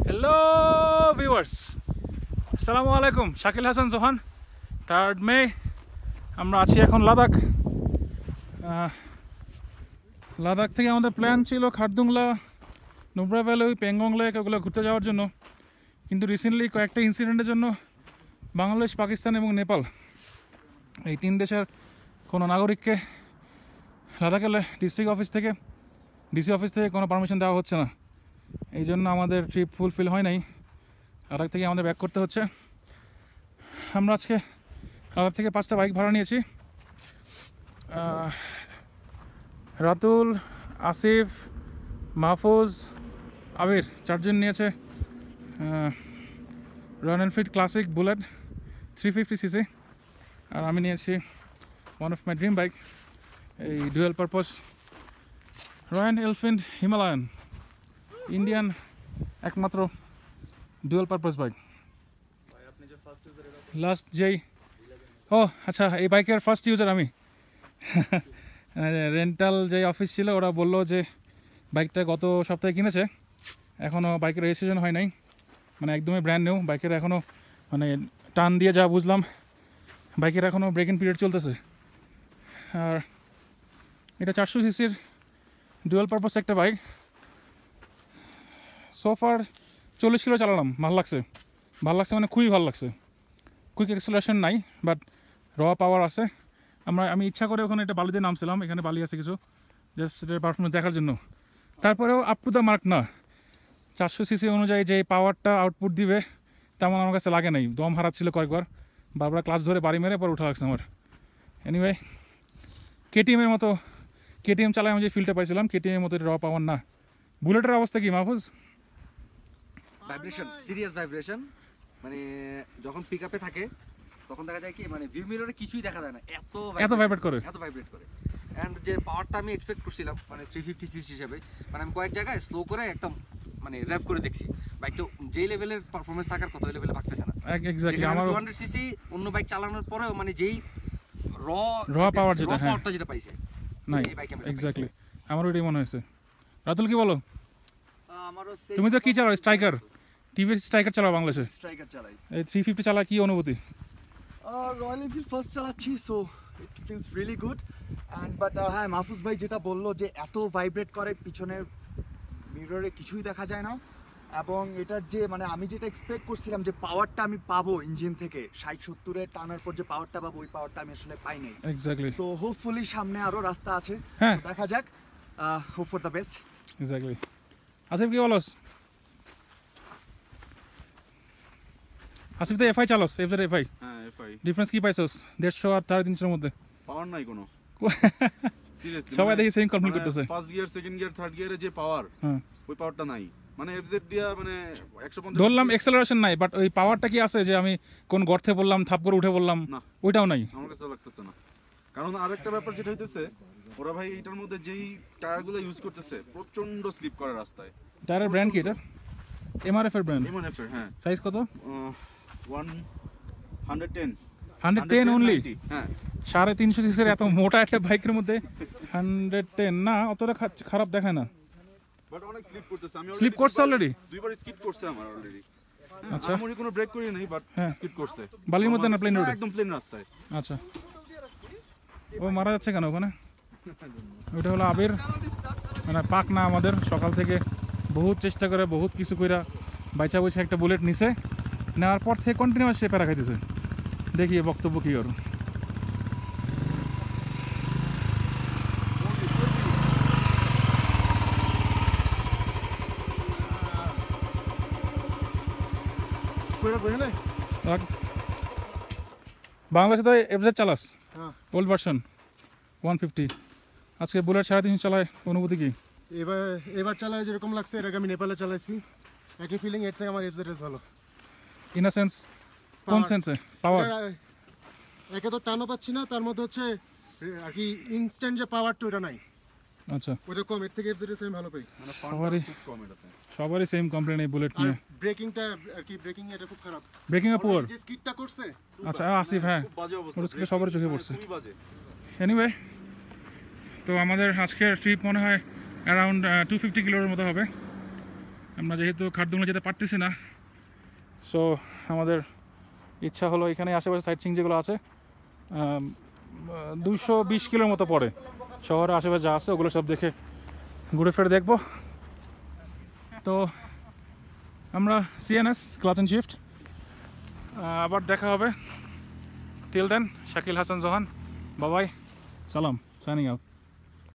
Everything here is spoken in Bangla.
হ্যালো ভিউয়ার্স, আসসালামু আলাইকুম। শাকিল হাসান জোহান, 3rd মে। আমরা আছি এখন লাদাখ। লাদাখ থেকে আমাদের প্ল্যান ছিল খারদুংলা, নুব্রা ভ্যালি, পেঙ্গং লেক ওগুলো ঘুরতে যাওয়ার জন্য, কিন্তু রিসেন্টলি কয়েকটা ইনসিডেন্টের জন্য বাংলাদেশ, পাকিস্তান এবং নেপাল এই 3 দেশের কোনো নাগরিককে লাদাখের ডিস্ট্রিক্ট অফিস থেকে, ডিসি অফিস থেকে কোনো পারমিশন দেওয়া হচ্ছে না। এই জন্য আমাদের ট্রিপ ফুলফিল হয় নাই। লাদাখ থেকে আমাদের ব্যাক করতে হচ্ছে। আমরা আজকে লাদাখ থেকে 5টা বাইক ভাড়া নিয়েছি। রাতুল, আসিফ, মাহফুজ, আবির 4 জন নিয়েছে Royal Enfield Classic Bullet 350cc, আর আমি নিয়েছি one of my dream bike, এই dual purpose Royal Enfield Himalayan, Indian একমাত্র ডুয়েল পারপোজ বাইক। লাস্ট যেই আচ্ছা, এই বাইকের ফার্স্ট ইউজার আমি। রেন্টাল যে অফিস ছিল ওরা বললো যে বাইকটা গত সপ্তাহে কিনেছে, এখনও বাইকের রেজিস্ট্রেশন হয় নাই, মানে একদমই ব্র্যান্ড নিউ। বাইকের এখনও মানে টান দিয়ে যা বুঝলাম বাইকের এখনও ব্রেক ইন পিরিয়ড চলতেছে। আর এটা 400cc ডুয়েল পারপোজ একটা বাইক। সোফার 40 কিলো চালালাম, ভালো লাগছে মানে খুবই ভালো লাগছে। কুইক এক্সেলারেশন নাই, বাট র পাওয়ার আছে। আমি ইচ্ছা করে ওখানে একটা বালিতে নামছিলাম, এখানে বালি আছে কিছু, জাস্ট এটার পারফরমেন্স দেখার জন্য। তারপরেও আপ টু দ্য মার্ক না, 400cc অনুযায়ী যে পাওয়ারটা আউটপুট দিবে তেমন আমার কাছে লাগে নাই। দম হারাচ্ছিল কয়েকবার, বারবার ক্লাস ধরে বাড়ি মেরে পরে উঠা লাগছে আমার। এনিওয়ে, কেটিএমের মতো, কেটিএম চালায় আমি যে ফিলটা পাইছিলাম কেটিএমের মতো র পাওয়ার না। বুলেটের অবস্থা কি মাহফুজ? ভাইব্রেশন, সিরিয়াস ভাইব্রেশন, মানে যখন পিকআপে থাকে তখন দেখা যায় কি মানে ভিউ মিররে কিছুই দেখা যায় না, এত ভাইব্রেট করে। এন্ড যে পাওয়ারটা আমি এক্সপেক্ট করছিলাম মানে 350cc হিসেবে, মানে আমি কয়েক জায়গায় স্লো করে একদম মানে রেভ করে দেখছি, বাইকটা যেই লেভেলের পারফরমেন্স থাকার কথা ওই লেভেলে ভাগতেছে না। এক্স্যাক্টলি আমার 200cc অন্য বাইক চালানোর পরেও মানে যেই র পাওয়ার যেটা পাইছে নাই, এক্স্যাক্টলি আমারও এটাই মনে হয়েছে। রাতুল কি বলো? তুমি তো কি চালাও? স্ট্রাইকার, টিভিএস স্ট্রাইকার চালাও বাংলাদেশে? স্ট্রাইকার চালাই। এই 350 চালা কি অনুভূতি? রয়্যাল এনফিল্ড ফার্স্ট চালাচ্ছি, so it feels really good. And but হ্যাঁ, মাহফুজ ভাই যেটা বললো যে এত ভাইব্রেট করে, পিছনের মিররে কিছুই দেখা যায় না। এবং এটার যে মানে আমি যেটা এক্সপেক্ট করছিলাম যে পাওয়ারটা আমি পাবো ইঞ্জিন থেকে 60-70-এ টানার পর যে পাওয়ারটা পাবো, ওই পাওয়ারটা আমি আসলে পাই নাই। এক্স্যাক্টলি। সো হোপফুলি সামনে আরও রাস্তা আছে, দেখা যাক। Hope for the best. Exactly. Asif কি বলস? আসিফ তো এফআই চালাস, এফজেড এফআই। হ্যাঁ, এফআই। ডিফারেন্স কি পাইছস 150 আর 350 মধ্যে? পাওয়ার নাই কোনো, সিরিয়াসলি। সবাই দেখি সেম কমপ্লিট করতেছে। First gear, second gear, third গিয়ারে যে পাওয়ার, ওই পাওয়ারটা নাই। মানে এফজেড দিয়া মানে 150 ধরলাম এক্সেলারেশন নাই, বাট ওই পাওয়ারটা কি আছে যে আমি কোন গর্তে বললাম থাপ করে উঠে বললাম, ওইটাও নাই আমার কাছে লাগতেছে না। কারণ আরেকটা ব্যাপার যেটা হইতেছে, ওরা ভাই এটার মধ্যে যেই টায়ারগুলো ইউজ করতেছে প্রচন্ড স্লিপ করে রাস্তায়। টায়ারের ব্র্যান্ড কি এটা? এমআরএফ এর ব্র্যান্ড? এমআরএফ এর। হ্যাঁ। সাইজ কত? 110 অনলি? হ্যাঁ। 350cc এত মোটা একটা বাইকের মধ্যে 110 না, অতটা খারাপ দেখায় না। বাট অনেক স্লিপ করতেছে। আমি স্লিপ করছে অলরেডি, দুইবার স্কিপ করছে আমার অলরেডি। আচ্ছা, আমি কোনো ব্রেক করি নাই, বাট স্কিপ করছে। বালির মধ্যে না প্লেন রোডে? একদম প্লেন রাস্তায়। আচ্ছা, ও মারা যাচ্ছে কেন ওখানে? ওইটা হলো আবির, মানে পাক না আমাদের। সকাল থেকে বহুত চেষ্টা করে, বহুত কিছু কইরা বাইচা বইছে একটা বুলেট নিছে, নেওয়ার পর থেকে কন্টিনিউয়াস সে প্যারা খাইতেছে। দেখি বক্তব্য কি ওর। বাংলাদেশে তো এফজেড চালাস, ওল্ড ভার্সন 150। আজকে বুলেট 350 চালায়, অনুভূতি কি? এবার চালায় যেরকম লাগছে, এর আগে আমি নেপালে চালাইছি, একই ফিলিং। এর থেকে আমার এফজেড এস ভালো। ইন আ সেন্স, কোন সেন্সে? পাওয়ার একে তো টানও পাচ্ছি না, তার মধ্যে হচ্ছে আর কি ইনস্ট্যান্ট যে পাওয়ারটা ওটা নাই। আচ্ছা, ওটা কম, এর থেকে এফজেড এস আমি ভালো পাই। মানে সবারই সেম কমপ্লেন এই বুলেট নিয়ে। ব্রেকিংটা আর কি, ব্রেকিং এটা খুব খারাপ, ব্রেকিং আপ পুয়ার। যে স্কিডটা করছে। আচ্ছা আসিফ, হ্যাঁ, ওর স্কিড সবার চোখে পড়ছে। এনিওয়ে, তো আমাদের আজকের ট্রিপ মনে হয় অ্যারাউন্ড 250 কিলোর মতো হবে। আমরা যেহেতু খাটদুংলা যেতে পারতেছি না, সো আমাদের ইচ্ছা হলো এখানে আশেপাশে সাইট সিং যেগুলো আছে 220 কিলোর মতো পড়ে শহরের আশেপাশে যা আছে ওগুলো সব দেখে ঘুরে ফিরে দেখবো। তো আমরা সিএনএস ক্লাচ অ্যান্ড শিফট আবার দেখা হবে। Till then, Shakil Hasan Johan, Babai, Salam, signing out.